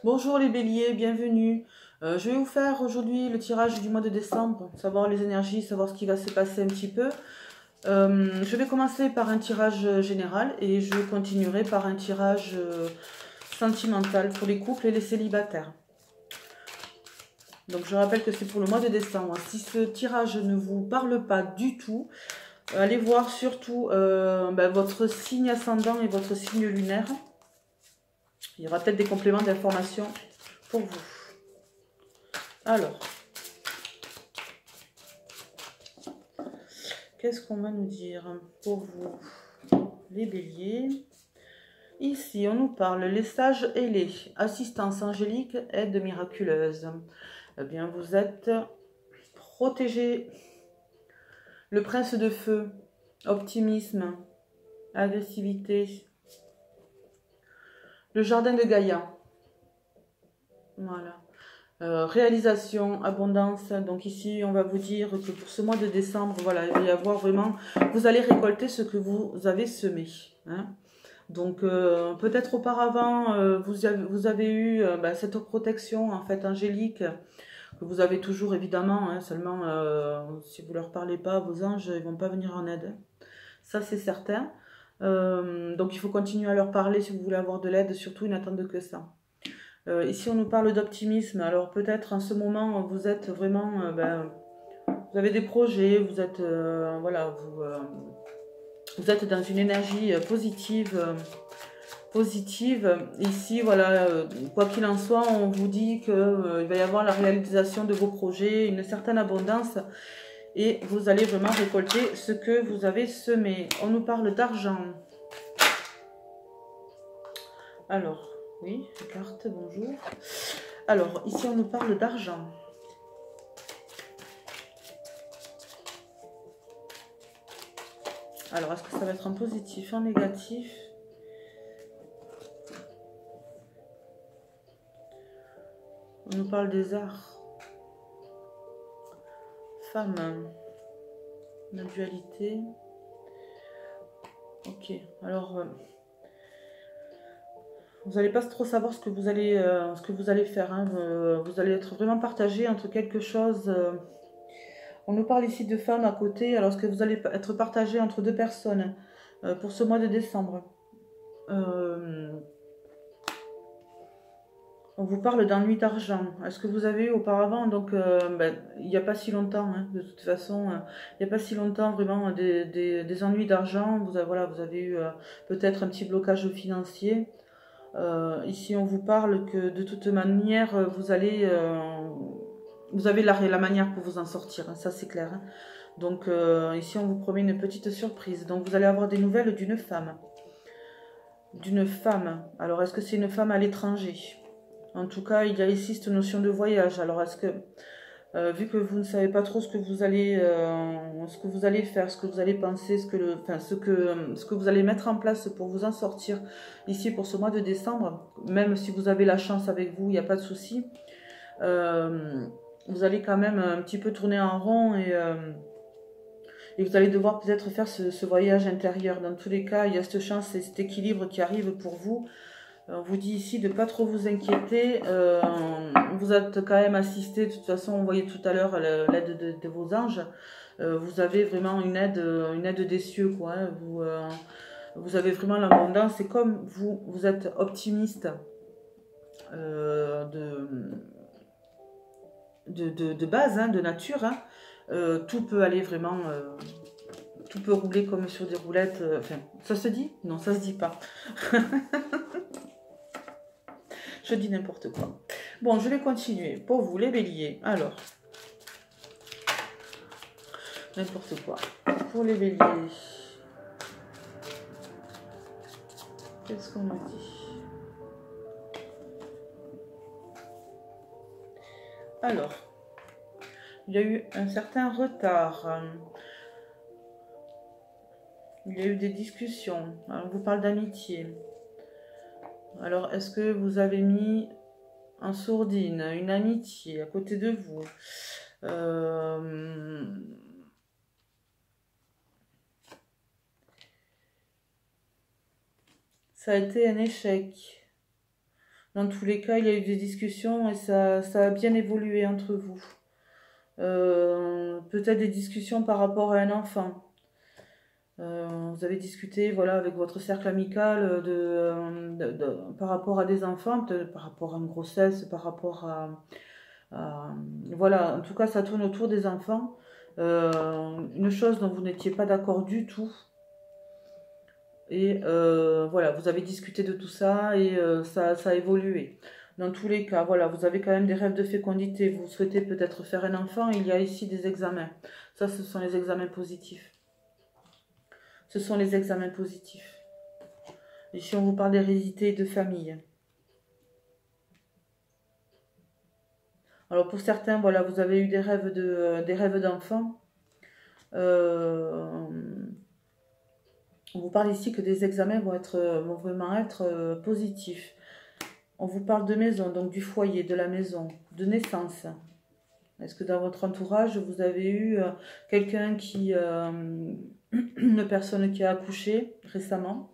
Bonjour les béliers, bienvenue. Je vais vous faire aujourd'hui le tirage du mois de décembre, savoir les énergies, savoir ce qui va se passer un petit peu. Je vais commencer par un tirage général et je continuerai par un tirage sentimental pour les couples et les célibataires. Donc je rappelle que c'est pour le mois de décembre. Si ce tirage ne vous parle pas du tout, allez voir surtout votre signe ascendant et votre signe lunaire. Il y aura peut-être des compléments d'information pour vous. Alors, qu'est-ce qu'on va nous dire pour vous, les béliers? Ici, on nous parle les sages ailés, assistance angélique, aide miraculeuse. Eh bien, vous êtes protégés. Le prince de feu, optimisme, agressivité. Le jardin de Gaïa. Voilà. Réalisation, abondance. Donc ici, on va vous dire que pour ce mois de décembre, voilà, il va y avoir vraiment, vous allez récolter ce que vous avez semé. Hein. Donc peut-être auparavant, vous avez eu cette protection en fait angélique que vous avez toujours évidemment. Hein, seulement, si vous leur parlez pas, vos anges, ils vont pas venir en aide. Ça c'est certain. Donc il faut continuer à leur parler si vous voulez avoir de l'aide. Surtout, ils n'attendent que ça. Ici, on nous parle d'optimisme. Alors peut-être en ce moment, vous êtes vraiment, vous avez des projets, vous êtes, voilà, vous êtes dans une énergie positive. Ici, voilà, quoi qu'il en soit, on vous dit qu'il va y avoir la réalisation de vos projets, une certaine abondance, et vous allez vraiment récolter ce que vous avez semé. On nous parle d'argent. Alors, oui, carte, bonjour. Alors, ici, on nous parle d'argent. Alors, est-ce que ça va être en positif, en négatif? On nous parle des arts. Femme. La dualité. Ok, alors... vous n'allez pas trop savoir ce que vous allez faire. Hein. Vous allez être vraiment partagé entre quelque chose... on nous parle ici de femmes à côté, alors que vous allez être partagé entre deux personnes pour ce mois de décembre. On vous parle d'ennui d'argent. Est-ce que vous avez eu auparavant, donc il n'y a pas si longtemps, hein, de toute façon, il n'y a pas si longtemps vraiment des ennuis d'argent. Vous avez eu peut-être un petit blocage financier. Ici, on vous parle que de toute manière, vous avez la manière pour vous en sortir, hein, ça c'est clair. Hein. Donc ici, on vous promet une petite surprise. Donc vous allez avoir des nouvelles d'une femme. D'une femme. Alors, est-ce que c'est une femme à l'étranger? En tout cas, il y a ici cette notion de voyage. Alors, est-ce que, vu que vous ne savez pas trop ce que vous allez faire, ce que vous allez penser, ce que vous allez mettre en place pour vous en sortir ici pour ce mois de décembre, même si vous avez la chance avec vous, il n'y a pas de souci. Vous allez quand même un petit peu tourner en rond et vous allez devoir peut-être faire ce voyage intérieur. Dans tous les cas, il y a cette chance et cet équilibre qui arrive pour vous. On vous dit ici de ne pas trop vous inquiéter. Vous êtes quand même assisté. De toute façon, on voyait tout à l'heure l'aide de vos anges. Vous avez vraiment une aide des cieux, quoi. Hein. Vous avez vraiment l'abondance. Et comme vous êtes optimiste de base, hein, de nature, hein, tout peut aller vraiment... tout peut rouler comme sur des roulettes. Enfin, ça se dit? Non, ça se dit pas. Je dis n'importe quoi. Bon, je vais continuer. Pour vous, les béliers. Alors, n'importe quoi. Pour les béliers. Qu'est-ce qu'on me dit? Alors, il y a eu un certain retard. Il y a eu des discussions. Alors, on vous parle d'amitié. Alors, est-ce que vous avez mis en sourdine une amitié à côté de vous? Ça a été un échec. Dans tous les cas, il y a eu des discussions et ça a bien évolué entre vous. Peut-être des discussions par rapport à un enfant. Vous avez discuté voilà, avec votre cercle amical par rapport à des enfants, par rapport à une grossesse, par rapport voilà, en tout cas, ça tourne autour des enfants. Une chose dont vous n'étiez pas d'accord du tout. Et voilà, vous avez discuté de tout ça et ça a évolué. Dans tous les cas, voilà, vous avez quand même des rêves de fécondité. Vous souhaitez peut-être faire un enfant. Il y a ici des examens. Ça, ce sont les examens positifs. Ce sont les examens positifs. Ici, on vous parle d'hérédité et de famille. Alors, pour certains, voilà, vous avez eu des rêves d'enfants. On vous parle ici que des examens vont vraiment être positifs. On vous parle de maison, donc du foyer, de la maison, de naissance. Est-ce que dans votre entourage, vous avez eu quelqu'un une personne qui a accouché récemment?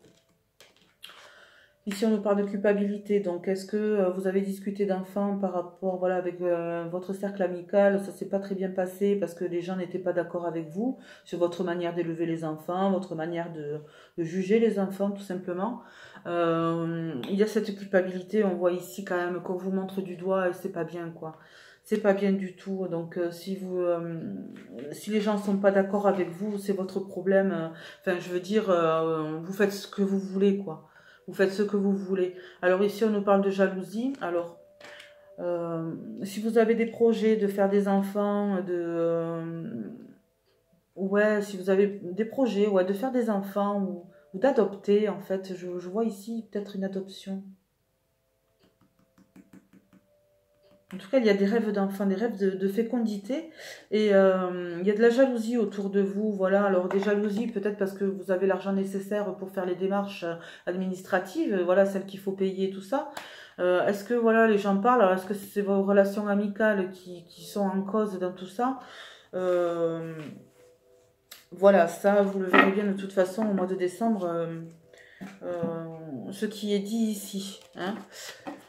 Ici, on nous parle de culpabilité. Donc, est-ce que vous avez discuté d'enfants par rapport, voilà, avec votre cercle amical? Ça s'est pas très bien passé parce que les gens n'étaient pas d'accord avec vous sur votre manière d'élever les enfants, votre manière de juger les enfants, tout simplement. Il y a cette culpabilité. On voit ici quand même qu'on vous montre du doigt et c'est pas bien, quoi. C'est pas bien du tout. Donc, si les gens sont pas d'accord avec vous, c'est votre problème. Enfin, je veux dire, vous faites ce que vous voulez, quoi. Vous faites ce que vous voulez. Alors ici, on nous parle de jalousie. Alors, si vous avez des projets de faire des enfants, ouais, si vous avez des projets, ouais, de faire des enfants ou d'adopter, en fait, je vois ici peut-être une adoption. En tout cas, il y a des rêves d'enfants, des rêves de fécondité. Et il y a de la jalousie autour de vous. Voilà, alors des jalousies, peut-être parce que vous avez l'argent nécessaire pour faire les démarches administratives, voilà, celles qu'il faut payer, tout ça. Est-ce que, voilà, les gens parlent? Alors, est-ce que c'est vos relations amicales qui sont en cause dans tout ça? Voilà, ça, vous le verrez bien de toute façon au mois de décembre, ce qui est dit ici. Hein.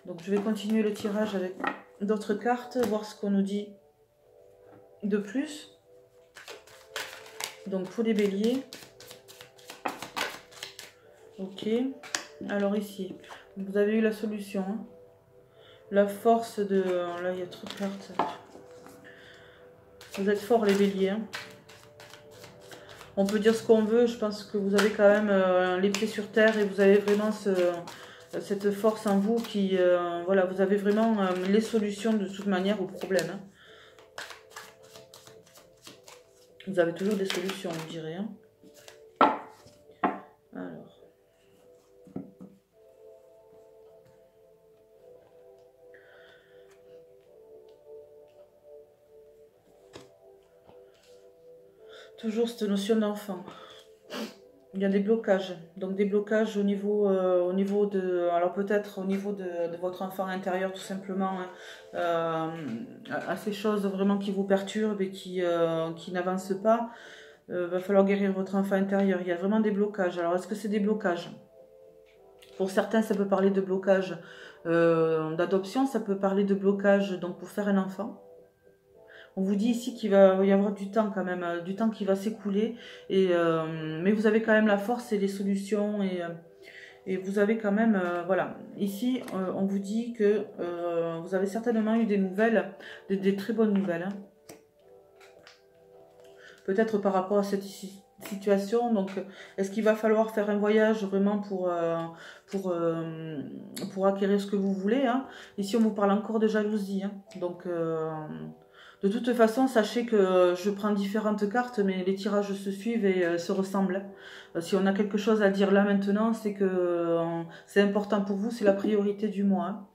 Donc, je vais continuer le tirage avec d'autres cartes, voir ce qu'on nous dit de plus. Donc pour les béliers. Ok. Alors ici, vous avez eu la solution. Hein. La force de... Là, il y a trop de cartes. Vous êtes forts les béliers. Hein. On peut dire ce qu'on veut. Je pense que vous avez quand même les pieds sur terre et vous avez vraiment cette force en vous qui... voilà, vous avez vraiment les solutions de toute manière aux problèmes. Hein. Vous avez toujours des solutions, on dirait. Hein. Alors. Toujours cette notion d'enfant. Il y a des blocages. Donc des blocages au niveau de... Alors peut-être au niveau de votre enfant intérieur tout simplement. Hein, à ces choses vraiment qui vous perturbent et qui n'avancent pas. Va falloir guérir votre enfant intérieur. Il y a vraiment des blocages. Alors est-ce que c'est des blocages? Pour certains, ça peut parler de blocage d'adoption. Ça peut parler de blocage donc pour faire un enfant. On vous dit ici qu'il va y avoir du temps quand même, du temps qui va s'écouler. Mais vous avez quand même la force et les solutions. Et vous avez quand même, voilà. Ici, on vous dit que vous avez certainement eu des nouvelles, des très bonnes nouvelles. Hein. Peut-être par rapport à cette situation. Donc, est-ce qu'il va falloir faire un voyage vraiment pour acquérir ce que vous voulez hein. Ici, on vous parle encore de jalousie. Hein. Donc... de toute façon, sachez que je prends différentes cartes, mais les tirages se suivent et se ressemblent. Si on a quelque chose à dire là maintenant, c'est que c'est important pour vous, c'est la priorité du mois.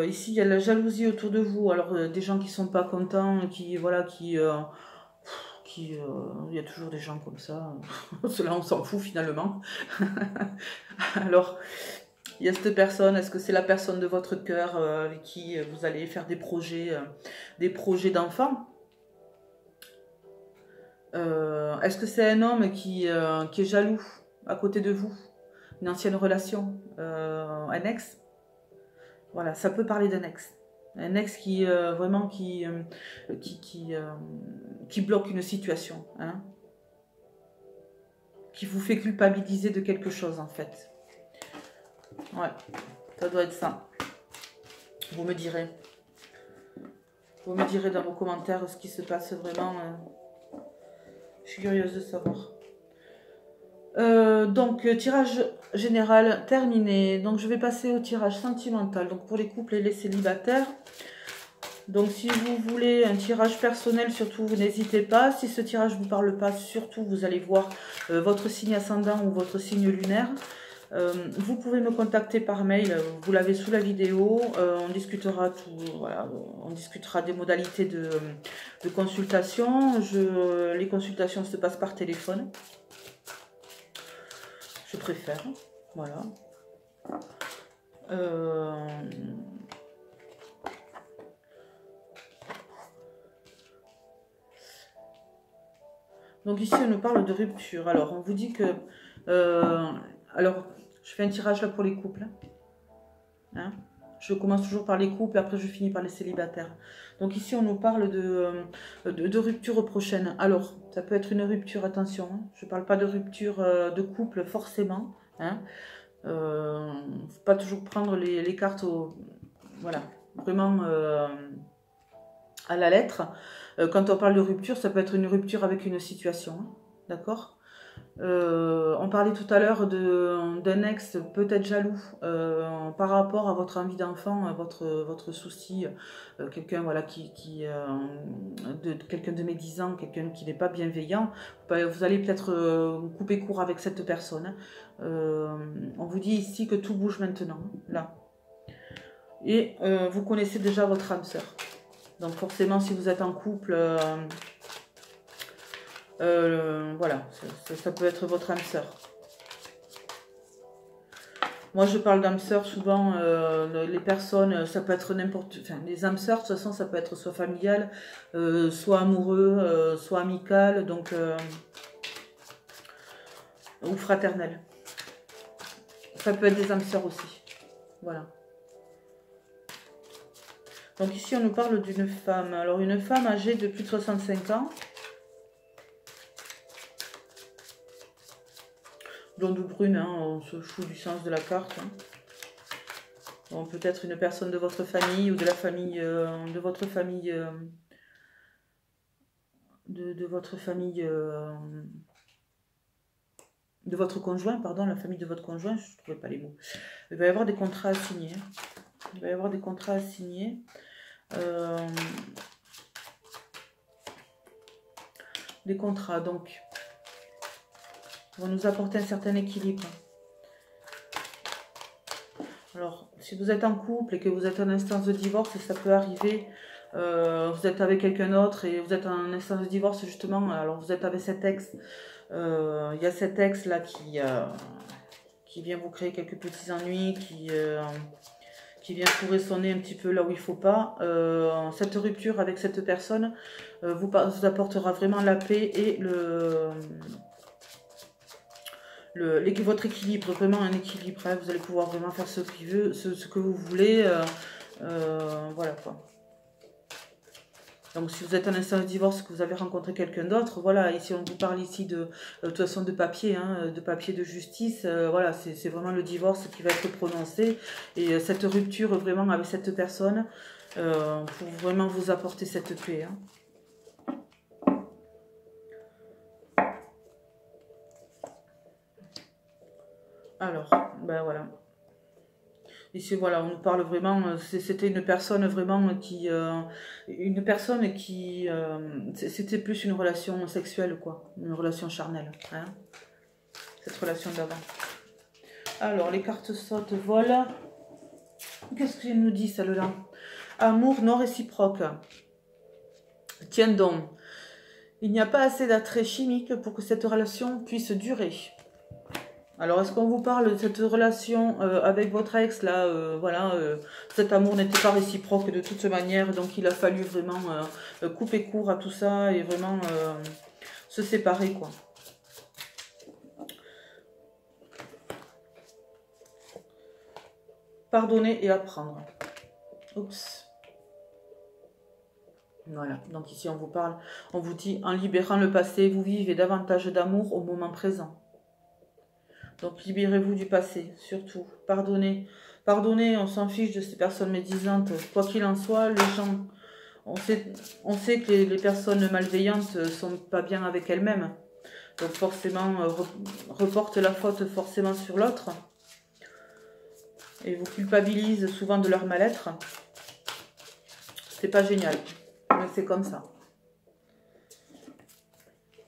Ici, il y a de la jalousie autour de vous. Alors, des gens qui sont pas contents, il y a toujours des gens comme ça. Cela, on s'en fout finalement. Alors... Il y a cette personne, est-ce que c'est la personne de votre cœur avec qui vous allez faire des projets d'enfants? Est-ce que c'est un homme qui est jaloux à côté de vous? Une ancienne relation, un ex? Voilà, ça peut parler d'un ex. Un ex qui vraiment qui bloque une situation, hein, qui vous fait culpabiliser de quelque chose en fait. Ouais, ça doit être ça. Vous me direz. Vous me direz dans vos commentaires ce qui se passe vraiment. Je suis curieuse de savoir. Donc, tirage général terminé. Donc, je vais passer au tirage sentimental. Donc, pour les couples et les célibataires. Donc, si vous voulez un tirage personnel, surtout, vous n'hésitez pas. Si ce tirage ne vous parle pas, surtout, vous allez voir votre signe ascendant ou votre signe lunaire. Vous pouvez me contacter par mail, vous l'avez sous la vidéo, on discutera tout, voilà, on discutera des modalités de consultation. Les consultations se passent par téléphone. Je préfère, voilà. Donc ici on nous parle de rupture. Alors on vous dit que alors je fais un tirage là pour les couples, hein. Je commence toujours par les couples, après je finis par les célibataires. Donc ici on nous parle de rupture prochaine. Alors ça peut être une rupture, attention, hein. Je ne parle pas de rupture de couple forcément, hein. Faut pas toujours prendre les cartes voilà, vraiment à la lettre. Quand on parle de rupture, ça peut être une rupture avec une situation, hein, d'accord. On parlait tout à l'heure d'un ex peut-être jaloux par rapport à votre envie d'enfant, votre souci, quelqu'un voilà, quelqu'un de médisant, quelqu'un qui n'est pas bienveillant. Vous allez peut-être couper court avec cette personne. On vous dit ici que tout bouge maintenant, là. Et vous connaissez déjà votre âme sœur. Donc forcément, si vous êtes en couple... voilà, ça peut être votre âme sœur. Moi, je parle d'âme sœur, souvent, les personnes, ça peut être n'importe... Enfin, les âmes sœurs, de toute façon, ça peut être soit familial, soit amoureux, soit amical, donc... ou fraternel. Ça peut être des âmes sœurs aussi. Voilà. Donc ici, on nous parle d'une femme. Alors, une femme âgée de plus de 65 ans. Blonde ou brune, hein, on se fout du sens de la carte. Hein. Bon, peut-être une personne de votre famille ou de la famille, de votre famille, de votre famille, de votre conjoint, pardon, la famille de votre conjoint, je ne trouvais pas les mots. Il va y avoir des contrats à signer. Il va y avoir des contrats à signer. Des contrats, donc, vont nous apporter un certain équilibre. Alors, si vous êtes en couple et que vous êtes en instance de divorce, ça peut arriver, vous êtes avec quelqu'un d'autre et vous êtes en instance de divorce justement, alors vous êtes avec cet ex, il y a cet ex là qui vient vous créer quelques petits ennuis, qui vient fourrer son nez un petit peu là où il ne faut pas. Cette rupture avec cette personne vous apportera vraiment la paix et votre équilibre, vraiment un équilibre, hein. Vous allez pouvoir vraiment faire ce que vous voulez, voilà quoi. Donc si vous êtes en instance de divorce, que vous avez rencontré quelqu'un d'autre, voilà, ici on vous parle ici de toute façon de papier, hein, de papier de justice, voilà, c'est vraiment le divorce qui va être prononcé, et cette rupture vraiment avec cette personne, pour vraiment vous apporter cette paix, hein. Alors, ben voilà. Ici, voilà, on nous parle vraiment, c'était une personne vraiment qui... c'était plus une relation sexuelle, quoi. Une relation charnelle, hein. Cette relation d'avant. Alors, les cartes sautent, voilà. Qu'est-ce qu'elle nous dit, celle-là? Amour non réciproque. Tiens donc. Il n'y a pas assez d'attrait chimique pour que cette relation puisse durer. Alors, est-ce qu'on vous parle de cette relation avec votre ex, là, voilà, cet amour n'était pas réciproque de toute manière, donc il a fallu vraiment couper court à tout ça et vraiment se séparer, quoi. Pardonner et apprendre. Oups. Voilà, donc ici on vous parle, on vous dit, en libérant le passé, vous vivez davantage d'amour au moment présent. Donc libérez-vous du passé, surtout. Pardonnez. Pardonnez, on s'en fiche de ces personnes médisantes. Quoi qu'il en soit, les gens, on sait que les personnes malveillantes sont pas bien avec elles-mêmes. Donc forcément, reportent la faute forcément sur l'autre. Et vous culpabilisent souvent de leur mal-être. C'est pas génial. Mais c'est comme ça.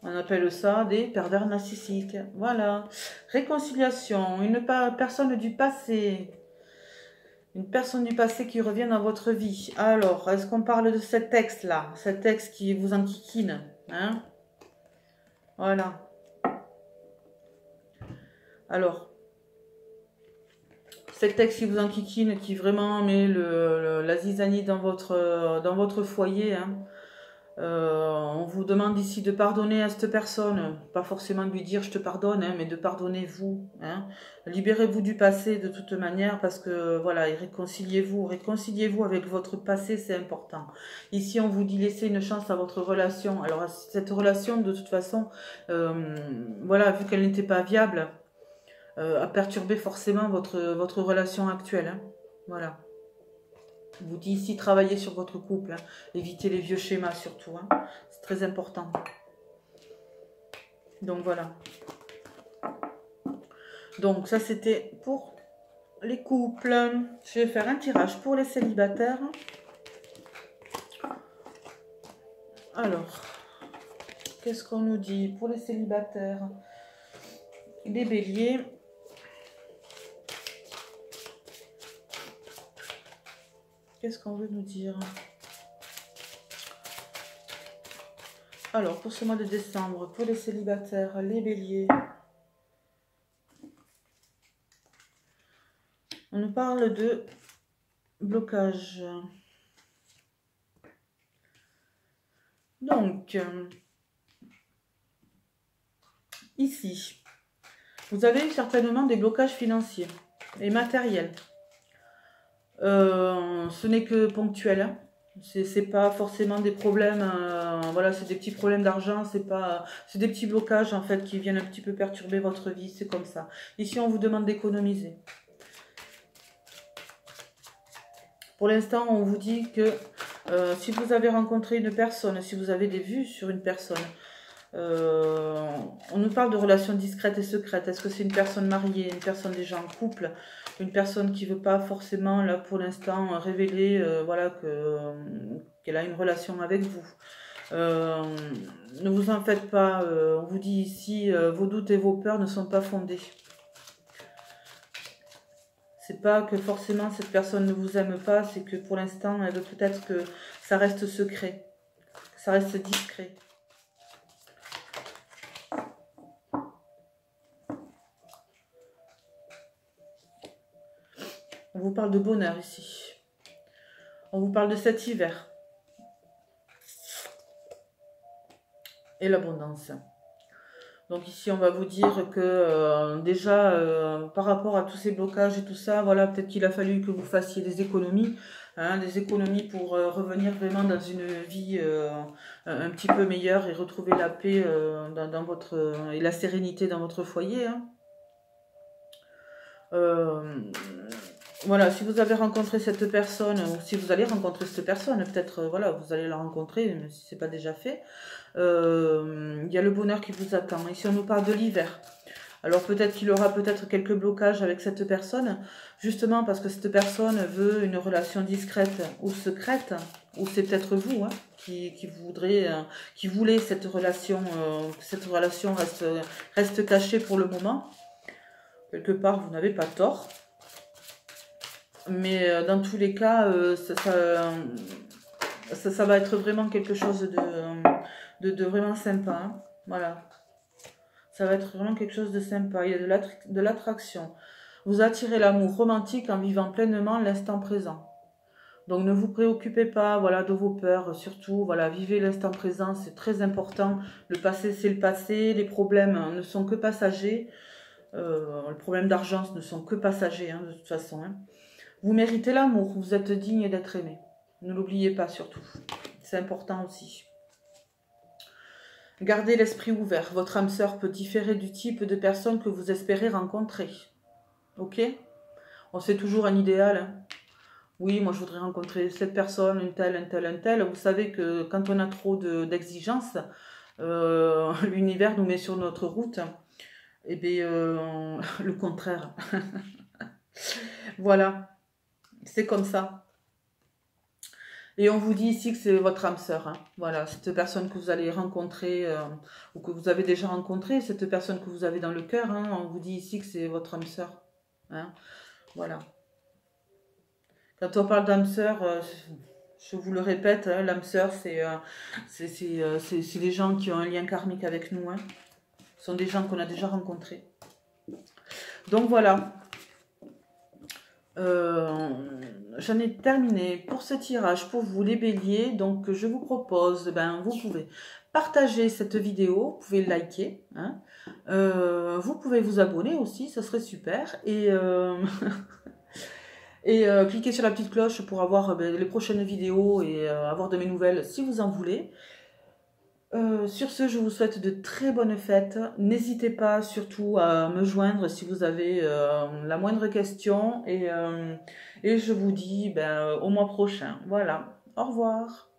On appelle ça des pervers narcissiques. Voilà. Réconciliation. Une personne du passé. Une personne du passé qui revient dans votre vie. Alors, est-ce qu'on parle de cet ex-là? Cet ex qui vous enquiquine, hein? Voilà. Alors, cet ex qui vous enquiquine, qui vraiment met la zizanie dans votre foyer, hein? On vous demande ici de pardonner à cette personne, pas forcément de lui dire je te pardonne, hein, mais de pardonner vous, hein. Libérez-vous du passé de toute manière parce que voilà, réconciliez-vous avec votre passé, c'est important. Ici on vous dit laissez une chance à votre relation. Alors cette relation de toute façon, voilà, vu qu'elle n'était pas viable, a perturbé forcément votre relation actuelle, hein. Voilà. Je vous dis ici, travaillez sur votre couple. Hein. Évitez les vieux schémas surtout. Hein. C'est très important. Donc voilà. Donc ça c'était pour les couples. Je vais faire un tirage pour les célibataires. Alors, qu'est-ce qu'on nous dit pour les célibataires? Les béliers. Qu'est-ce qu'on veut nous dire? Alors, pour ce mois de décembre, pour les célibataires, les béliers, on nous parle de blocage. Donc, ici, vous avez certainement des blocages financiers et matériels. Ce n'est que ponctuel, hein. C'est pas forcément des problèmes, voilà, c'est des petits problèmes d'argent, c'est des petits blocages en fait qui viennent un petit peu perturber votre vie, c'est comme ça. Ici on vous demande d'économiser. Pour l'instant on vous dit que si vous avez rencontré une personne, si vous avez des vues sur une personne, on nous parle de relations discrètes et secrètes. Est-ce que c'est une personne mariée, une personne déjà en couple, une personne qui ne veut pas forcément, là, pour l'instant, révéler voilà, qu'elle a une relation avec vous? Ne vous en faites pas. On vous dit ici, vos doutes et vos peurs ne sont pas fondés. C'est pas que forcément cette personne ne vous aime pas, c'est que pour l'instant, elle veut peut-être que ça reste secret, que ça reste discret. On vous parle de bonheur ici. On vous parle de cet hiver. Et l'abondance. Donc ici, on va vous dire que déjà, par rapport à tous ces blocages et tout ça, voilà, peut-être qu'il a fallu que vous fassiez des économies. Hein, des économies pour revenir vraiment dans une vie un petit peu meilleure et retrouver la paix dans votre, et la sérénité dans votre foyer. Hein. Voilà, si vous avez rencontré cette personne, ou si vous allez rencontrer cette personne, peut-être, voilà, vous allez la rencontrer, même si ce n'est pas déjà fait, il y a le bonheur qui vous attend. Ici, on nous parle de l'hiver. Alors, peut-être qu'il aura peut-être quelques blocages avec cette personne, justement parce que cette personne veut une relation discrète ou secrète, ou c'est peut-être vous, hein, qui voulez cette relation reste cachée pour le moment. Quelque part, vous n'avez pas tort. Mais dans tous les cas, ça va être vraiment quelque chose de vraiment sympa. Hein. Voilà. Ça va être vraiment quelque chose de sympa. Il y a de l'attraction. Vous attirez l'amour romantique en vivant pleinement l'instant présent. Donc ne vous préoccupez pas, voilà, de vos peurs. Surtout, voilà, vivez l'instant présent, c'est très important. Le passé, c'est le passé. Les problèmes ne sont que passagers. Les problèmes d'argent ne sont que passagers, hein, de toute façon. Hein. Vous méritez l'amour, vous êtes digne d'être aimé. Ne l'oubliez pas surtout. C'est important aussi. Gardez l'esprit ouvert. Votre âme sœur peut différer du type de personne que vous espérez rencontrer. Ok? On fait toujours un idéal. Hein. Oui, moi je voudrais rencontrer cette personne, une telle, un tel, un tel. Vous savez que quand on a trop d'exigences, l'univers nous met sur notre route. Eh bien, le contraire. Voilà. C'est comme ça. Et on vous dit ici que c'est votre âme sœur. Hein. Voilà, cette personne que vous allez rencontrer ou que vous avez déjà rencontrée, cette personne que vous avez dans le cœur, hein, on vous dit ici que c'est votre âme sœur. Hein. Voilà. Quand on parle d'âme sœur, je vous le répète, hein, l'âme sœur, c'est les gens qui ont un lien karmique avec nous. Hein. Ce sont des gens qu'on a déjà rencontrés. Donc voilà. J'en ai terminé pour ce tirage pour vous les béliers. Donc je vous propose, vous pouvez partager cette vidéo, vous pouvez liker, hein. Vous pouvez vous abonner aussi, ça serait super, et cliquez sur la petite cloche pour avoir les prochaines vidéos et avoir de mes nouvelles si vous en voulez. Sur ce, je vous souhaite de très bonnes fêtes. N'hésitez pas surtout à me joindre si vous avez la moindre question. Et je vous dis au mois prochain. Voilà. Au revoir.